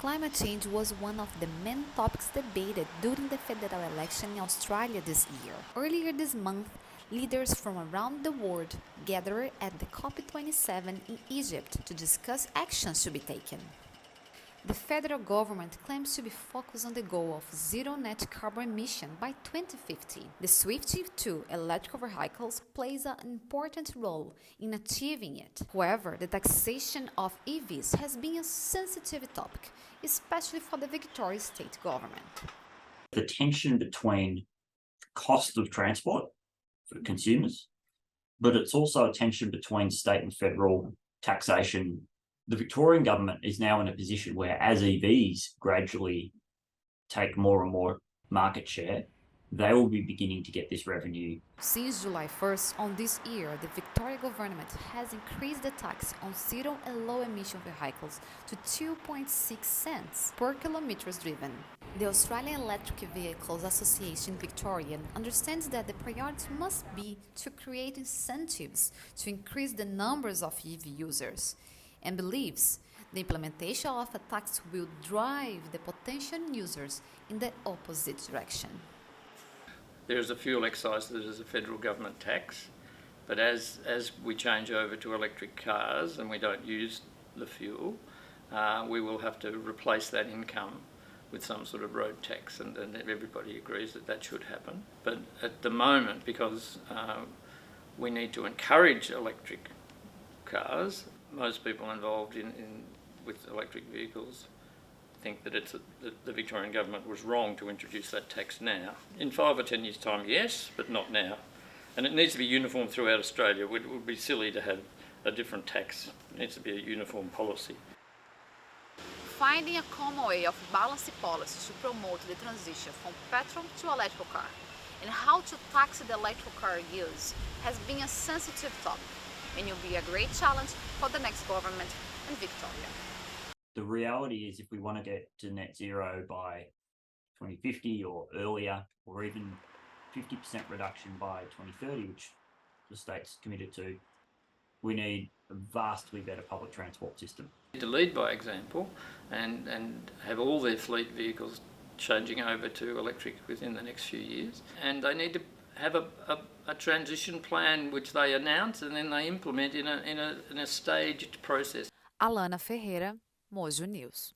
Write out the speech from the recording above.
Climate change was one of the main topics debated during the federal election in Australia this year. Earlier this month, leaders from around the world gathered at the COP27 in Egypt to discuss actions to be taken. The federal government claims to be focused on the goal of zero net carbon emission by 2050. The switch to electric vehicles plays an important role in achieving it. However, the taxation of EVs has been a sensitive topic, especially for the Victorian state government. The tension between cost of transport for consumers, but it's also a tension between state and federal taxation. The Victorian government is now in a position where, as EVs gradually take more and more market share, they will be beginning to get this revenue. Since July 1st on this year, the Victoria government has increased the tax on zero and low emission vehicles to 2.6 cents per kilometers driven. The Australian Electric Vehicles Association Victorian understands that the priority must be to create incentives to increase the numbers of EV users, and believes the implementation of a tax will drive the potential users in the opposite direction. There is a fuel excise that is a federal government tax, but as we change over to electric cars and we don't use the fuel, we will have to replace that income with some sort of road tax, and everybody agrees that that should happen. But at the moment, because we need to encourage electric cars, most people involved with electric vehicles think that the Victorian government was wrong to introduce that tax now. In 5 or 10 years' time, yes, but not now. And it needs to be uniform throughout Australia. It would be silly to have a different tax. It needs to be a uniform policy. Finding a common way of balancing policies to promote the transition from petrol to electrical car and how to tax the electrical car use has been a sensitive topic and will be a great challenge for the next government in Victoria. The reality is, if we want to get to net zero by 2050 or earlier, or even 50% reduction by 2030, which the state's committed to, we need a vastly better public transport system. To lead by example and have all their fleet vehicles changing over to electric within the next few years. And they need to have a transition plan which they announce and then they implement in a staged process. Alana Ferreira, MOJO News.